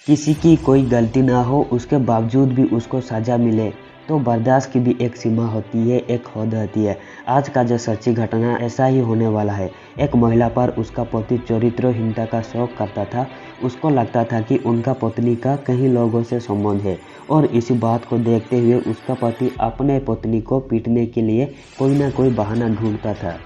किसी की कोई गलती ना हो उसके बावजूद भी उसको सज़ा मिले तो बर्दाश्त की भी एक सीमा होती है, एक हद होती है। आज का जो सच्ची घटना ऐसा ही होने वाला है। एक महिला पर उसका पति चरित्रहीनता का शौक करता था। उसको लगता था कि उनका पत्नी का कहीं लोगों से संबंध है और इसी बात को देखते हुए उसका पति अपने पत्नी को पीटने के लिए कोई ना कोई बहाना ढूंढता था।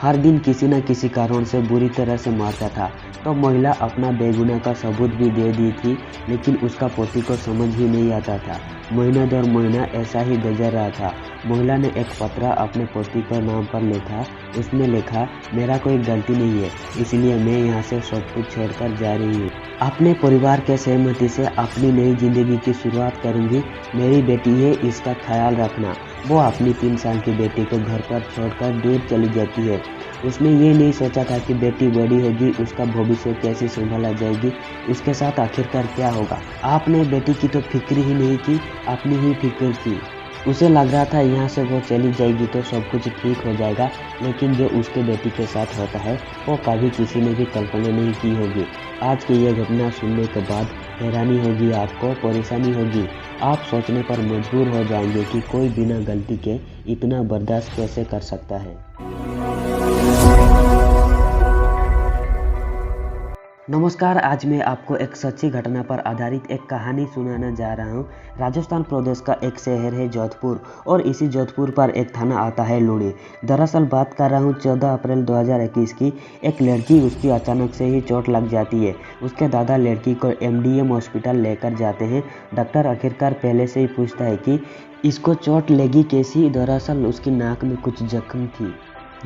हर दिन किसी न किसी कारण से बुरी तरह से मारता था। तो महिला अपना बेगुनाह का सबूत भी दे दी थी, लेकिन उसका पति को समझ ही नहीं आता था। महीना दर महीना ऐसा ही गुजर रहा था। महिला ने एक पत्र अपने पति के नाम पर लिखा। उसने लिखा, मेरा कोई गलती नहीं है, इसलिए मैं यहाँ से सब कुछ छोड़कर जा रही हूँ। अपने परिवार के सहमति से अपनी नई जिंदगी की शुरुआत करूँगी। मेरी बेटी है, इसका ख्याल रखना। वो अपनी 3 साल की बेटी को घर पर छोड़कर दूर चली जाती है। उसने ये नहीं सोचा था कि बेटी बड़ी होगी, उसका भविष्य कैसे संभाला जाएगी, उसके साथ आखिरकार क्या होगा। आपने बेटी की तो फिक्र ही नहीं की, अपनी ही फिक्र की। उसे लग रहा था यहाँ से वो चली जाएगी तो सब कुछ ठीक हो जाएगा, लेकिन जो उसके बेटी के साथ होता है वो कभी किसी ने भी कल्पना नहीं की होगी। आज की ये घटना सुनने के बाद हैरानी होगी, आपको परेशानी होगी। आप सोचने पर मजबूर हो जाएंगे कि कोई बिना गलती के इतना बर्दाश्त कैसे कर सकता है। नमस्कार, आज मैं आपको एक सच्ची घटना पर आधारित एक कहानी सुनाने जा रहा हूँ। राजस्थान प्रदेश का एक शहर है जोधपुर और इसी जोधपुर पर एक थाना आता है लूणी। दरअसल बात कर रहा हूँ 14 अप्रैल 2021 की। एक लड़की, उसकी अचानक से ही चोट लग जाती है। उसके दादा लड़की को एमडीएम हॉस्पिटल लेकर जाते हैं। डॉक्टर आखिरकार पहले से ही पूछता है कि इसको चोट लगी कैसी। दरअसल उसकी नाक में कुछ जख्म थी।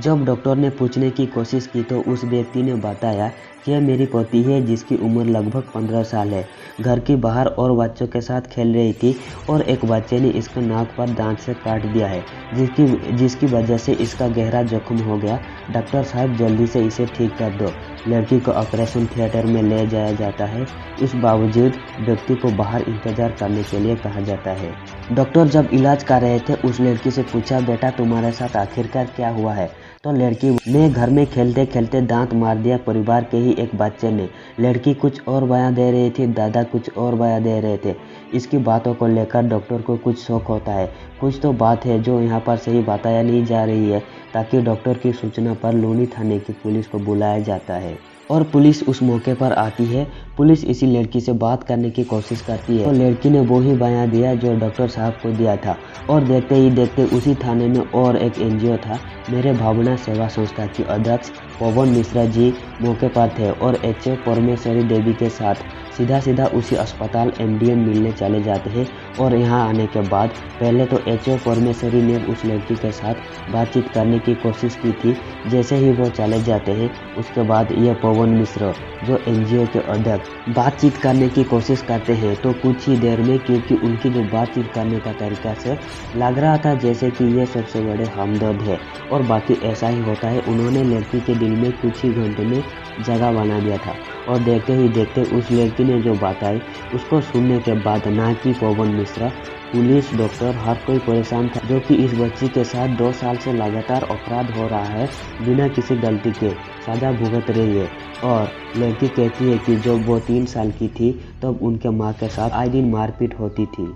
जब डॉक्टर ने पूछने की कोशिश की तो उस व्यक्ति ने बताया कि यह मेरी पोती है जिसकी उम्र लगभग 15 साल है। घर के बाहर और बच्चों के साथ खेल रही थी और एक बच्चे ने इसके नाक पर दांत से काट दिया है, जिसकी वजह से इसका गहरा जख्म हो गया। डॉक्टर साहब, जल्दी से इसे ठीक कर दो। लड़की को ऑपरेशन थिएटर में ले जाया जाता है। इस बावजूद व्यक्ति को बाहर इंतजार करने के लिए कहा जाता है। डॉक्टर जब इलाज कर रहे थे उस लड़की से पूछा, बेटा तुम्हारे साथ आखिरकार क्या हुआ है। तो लड़की ने घर में खेलते खेलते दांत मार दिया परिवार के ही एक बच्चे ने। लड़की कुछ और बयान दे रही थी, दादा कुछ और बयान दे रहे थे। इसकी बातों को लेकर डॉक्टर को कुछ शौक होता है। कुछ तो बात है जो यहाँ पर सही बताया नहीं जा रही है, ताकि डॉक्टर की सूचना पर लूणी थाने की पुलिस को बुलाया जाता है और पुलिस उस मौके पर आती है। पुलिस इसी लड़की से बात करने की कोशिश करती है तो लड़की ने वो ही बयान दिया जो डॉक्टर साहब को दिया था। और देखते ही देखते उसी थाने में और एक एनजीओ था, मेरे भावना सेवा संस्था की अध्यक्ष पवन मिश्रा जी मौके पर थे और एचओ परमेश्वरी देवी के साथ सीधा उसी अस्पताल एमडीएम मिलने चले जाते हैं। और यहाँ आने के बाद पहले तो एचओ परमेश्वरी ने उस लड़की के साथ बातचीत करने की कोशिश की थी। जैसे ही वो चले जाते हैं उसके बाद ये पवन मिश्रा जो एनजीओ के अध्यक्ष बातचीत करने की कोशिश करते हैं तो कुछ ही देर में, क्योंकि उनकी जो बातचीत करने का तरीका से लग रहा था जैसे कि ये सबसे बड़े हमदर्द है और बाकी ऐसा ही होता है, उन्होंने लड़की के दिल में कुछ ही घंटे में जगह बना दिया था। और देखते ही देखते उस लड़की ने जो बात आई उसको सुनने के बाद ना कि पवन मिश्रा, पुलिस, डॉक्टर, हर कोई परेशान था, जो कि इस बच्ची के साथ 2 साल से लगातार अपराध हो रहा है, बिना किसी गलती के सजा भुगत रही है। और लड़की कहती है कि जब वो 3 साल की थी तब उनके माँ के साथ आए दिन मारपीट होती थी।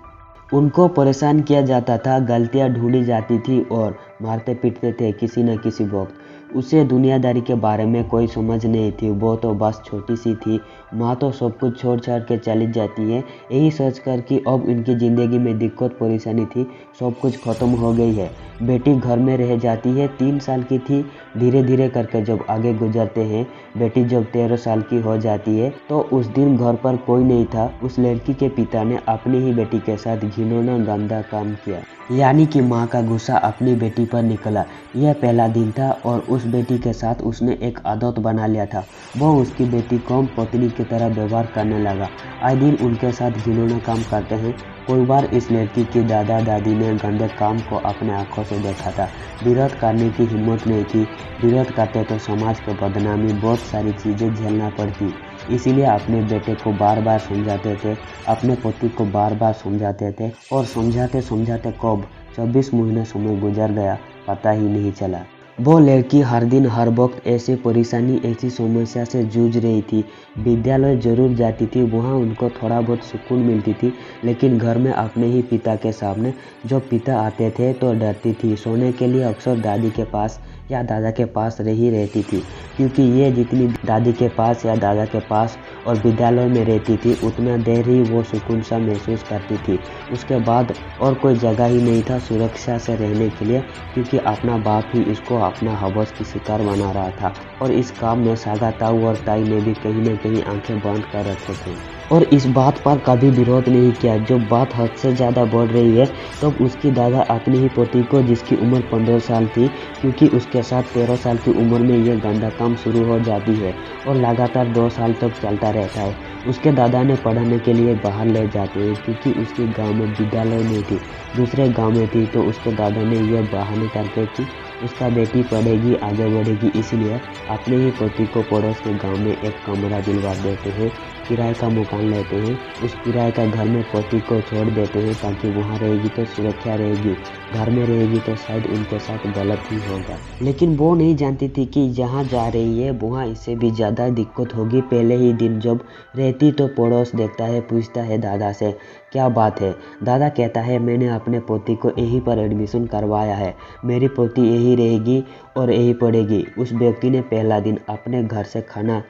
उनको परेशान किया जाता था, गलतियाँ ढूंढी जाती थी और मारते पीटते थे किसी न किसी वक्त। उसे दुनियादारी के बारे में कोई समझ नहीं थी, वो तो बस छोटी सी थी। माँ तो सब कुछ छोड़ छाड़ के चली जाती है, यही सोचकर कि अब इनकी ज़िंदगी में दिक्कत परेशानी थी सब कुछ ख़त्म हो गई है। बेटी घर में रह जाती है, 3 साल की थी। धीरे धीरे करके जब आगे गुजरते हैं, बेटी जब 13 साल की हो जाती है तो उस दिन घर पर कोई नहीं था। उस लड़की के पिता ने अपनी ही बेटी के साथ घिनौना गंदा काम किया, यानी कि माँ का गुस्सा अपनी बेटी पर निकला। यह पहला दिन था और उस बेटी के साथ उसने एक आदत बना लिया था। वो उसकी बेटी को पत्नी की तरह व्यवहार करने लगा। आए दिन उनके साथ घिनौना काम करते हैं। कोई बार इस लड़की की दादा दादी ने गंदे काम को अपने आंखों से देखा था। विरोध करने की हिम्मत नहीं थी। विरोध करते तो समाज की बदनामी, बहुत सारी चीज़ें झेलना पड़ती। इसीलिए अपने बेटे को बार बार समझाते थे, अपने पति को बार बार समझाते थे और समझाते समझाते कब 24 महीने समय गुजर गया पता ही नहीं चला। वो लड़की हर दिन हर वक्त ऐसी परेशानी ऐसी समस्या से जूझ रही थी। विद्यालय जरूर जाती थी, वहाँ उनको थोड़ा बहुत सुकून मिलती थी, लेकिन घर में अपने ही पिता के सामने जब पिता आते थे तो डरती थी। सोने के लिए अक्सर दादी के पास या दादा के पास रही रहती थी, क्योंकि ये जितनी दादी के पास या दादा के पास और विद्यालय में रहती थी उतना देर ही वो सुकून सा महसूस करती थी। उसके बाद और कोई जगह ही नहीं था सुरक्षा से रहने के लिए, क्योंकि अपना बाप ही इसको अपना हवस की शिकार बना रहा था। और इस काम में सागा ताऊ और ताई ने भी कहीं न कहीं आंखें बंद कर रखे थे और इस बात पर कभी विरोध नहीं किया। जब बात हद से ज़्यादा बढ़ रही है तब उसकी दादा अपनी ही पोती को, जिसकी उम्र 15 साल थी, क्योंकि उसके साथ 13 साल की उम्र में यह गंदा काम शुरू हो जाती है और लगातार 2 साल तक चलता रहता है, उसके दादा ने पढ़ाने के लिए बाहर ले जाते हैं। क्योंकि उसके गांव में विद्यालय नहीं थी, दूसरे गांव में थी, तो उसके दादा ने यह बहाने करके कि उसका बेटी पढ़ेगी आगे बढ़ेगी, इसलिए अपने ही पोती को पड़ोस के गांव में एक कमरा दिलवा देते हैं। किराए का मकान लेते हैं, उस किराए का घर में पोती को छोड़ देते हैं, ताकि वहाँ रहेगी तो सुरक्षा रहेगी, घर में रहेगी तो शायद उनके साथ गलत ही होगा। लेकिन वो नहीं जानती थी कि जहाँ जा रही है वहाँ इससे भी ज़्यादा दिक्कत होगी। पहले ही दिन जब रहती तो पड़ोस देखता है, पूछता है दादा से क्या बात है। दादा कहता है मैंने अपने पोती को यहीं पर एडमिशन करवाया है, मेरी पोती यहीं रहेगी और यहीं पढ़ेगी। उस व्यक्ति ने पहला दिन अपने घर से खाना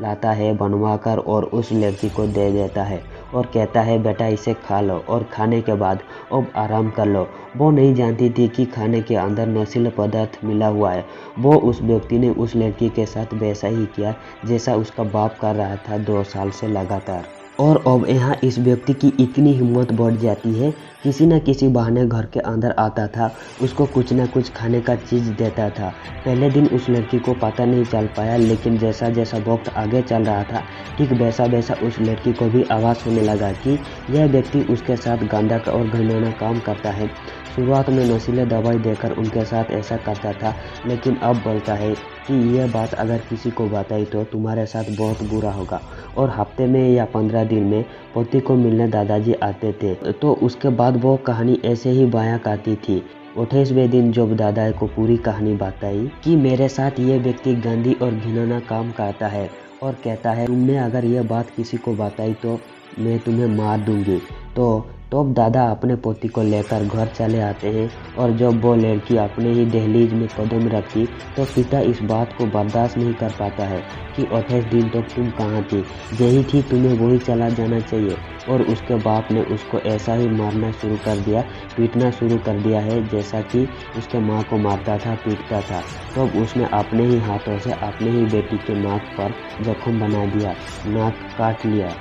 लाता है बनवा कर और उस लड़की को दे देता है और कहता है बेटा इसे खा लो और खाने के बाद अब आराम कर लो। वो नहीं जानती थी कि खाने के अंदर नशीला पदार्थ मिला हुआ है। वो उस व्यक्ति ने उस लड़की के साथ वैसा ही किया जैसा उसका बाप कर रहा था 2 साल से लगातार। और अब यहाँ इस व्यक्ति की इतनी हिम्मत बढ़ जाती है, किसी न किसी बहाने घर के अंदर आता था, उसको कुछ ना कुछ खाने का चीज़ देता था। पहले दिन उस लड़की को पता नहीं चल पाया, लेकिन जैसा जैसा वक्त आगे चल रहा था ठीक वैसा वैसा उस लड़की को भी आवाज़ होने लगा कि यह व्यक्ति उसके साथ गंदा और घिनौना काम करता है। शुरुआत में नशीले दवाई देकर उनके साथ ऐसा करता था, लेकिन अब बोलता है कि यह बात अगर किसी को बताई तो तुम्हारे साथ बहुत बुरा होगा। और हफ्ते में या 15 दिन में पोती को मिलने दादाजी आते थे, तो उसके बाद वो कहानी ऐसे ही बयां करती थी। 28वें दिन जब दादा को पूरी कहानी बताई कि मेरे साथ ये व्यक्ति गंदी और घिनौना काम करता है और कहता है तुमने अगर यह बात किसी को बताई तो मैं तुम्हें मार दूंगी, तो दादा अपने पोती को लेकर घर चले आते हैं। और जब वो लड़की अपने ही दहलीज में कदम रखी तो पिता इस बात को बर्दाश्त नहीं कर पाता है कि 28 दिन तक तुम कहाँ थी, यही थी, तुम्हें वही चला जाना चाहिए। और उसके बाप ने उसको ऐसा ही मारना शुरू कर दिया, पीटना शुरू कर दिया है जैसा कि उसके माँ को मारता था, पीटता था। तब उसने अपने ही हाथों से अपने ही बेटी के नाक पर जख्म बना दिया, नाक काट लिया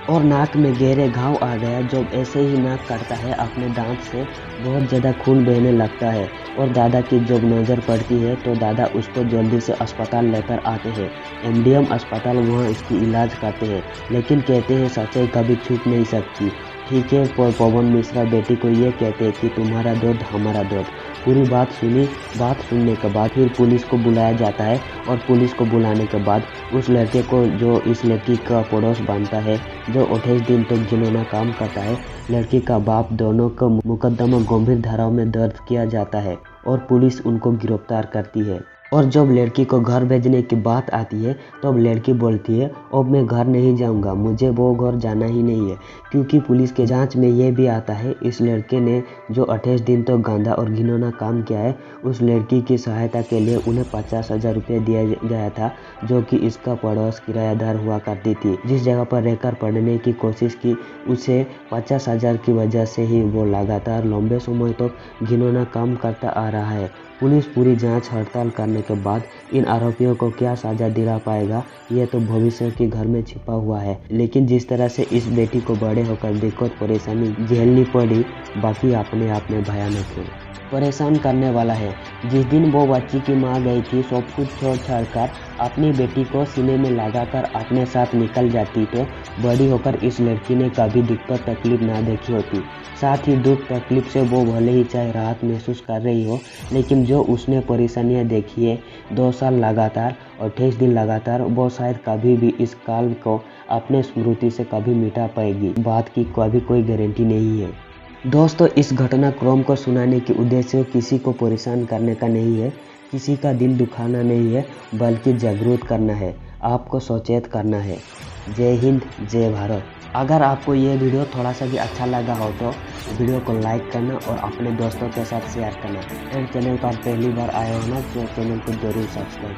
और नाक में गहरे घाव आ गया। जब ऐसे ही नाक काटता है अपने दांत से बहुत ज़्यादा खून बहने लगता है और दादा की जब नज़र पड़ती है तो दादा उसको जल्दी से अस्पताल लेकर आते हैं। एमडीएम अस्पताल, वहाँ इसकी इलाज करते हैं, लेकिन कहते हैं सच्चाई कभी छुप नहीं सकती। ठीक है, पवन मिश्रा बेटी को ये कहते हैं कि तुम्हारा दर्द हमारा दर्द। पूरी बात सुनी, बात सुनने के बाद फिर पुलिस को बुलाया जाता है और पुलिस को बुलाने के बाद उस लड़के को, जो इस लड़की का पड़ोस बनता है, जो 28 दिन तक घिनौना काम करता है, लड़की का बाप, दोनों का मुकदमा गंभीर धाराओं में दर्ज किया जाता है और पुलिस उनको गिरफ्तार करती है। और जब लड़की को घर भेजने की बात आती है तब लड़की बोलती है अब मैं घर नहीं जाऊंगा, मुझे वो घर जाना ही नहीं है। क्योंकि पुलिस के जांच में ये भी आता है इस लड़के ने जो 28 दिन तक गंदा और घिनौना काम किया है, उस लड़की की सहायता के लिए उन्हें 50,000 रुपये दिया गया था, जो कि इसका पड़ोस किराएदार हुआ करती थी। जिस जगह पर रहकर पढ़ने की कोशिश की, उसे 50,000 की वजह से ही वो लगातार लंबे समय तक घिनौना काम करता आ रहा है। पुलिस पूरी जांच हड़ताल करने के बाद इन आरोपियों को क्या सजा दिला पाएगा, यह तो भविष्य के घर में छिपा हुआ है। लेकिन जिस तरह से इस बेटी को बड़े होकर दिक्कत परेशानी झेलनी पड़ी, बाकी अपने आप में भयानक है, परेशान करने वाला है। जिस दिन वो बच्ची की माँ गई थी सब कुछ छोड़ छाड़ कर अपनी बेटी को सीने में लगाकर अपने साथ निकल जाती, तो बड़ी होकर इस लड़की ने कभी दिक्कत तकलीफ ना देखी होती। साथ ही दुख तकलीफ से वो भले ही चाहे राहत महसूस कर रही हो, लेकिन जो उसने परेशानियां देखी है 2 साल लगातार, 28 दिन लगातार, वो शायद कभी भी इस काल को अपने स्मृति से कभी मिटा पाएगी। बात की कभी कोई गारंटी नहीं है। दोस्तों, इस घटनाक्रम को सुनाने के उद्देश्य किसी को परेशान करने का नहीं है, किसी का दिल दुखाना नहीं है, बल्कि जागरूक करना है, आपको सचेत करना है। जय हिंद, जय भारत। अगर आपको ये वीडियो थोड़ा सा भी अच्छा लगा हो तो वीडियो को लाइक करना और अपने दोस्तों के साथ शेयर करना। एंड चैनल पर पहली बार आए हो ना तो चैनल को जरूर सब्सक्राइब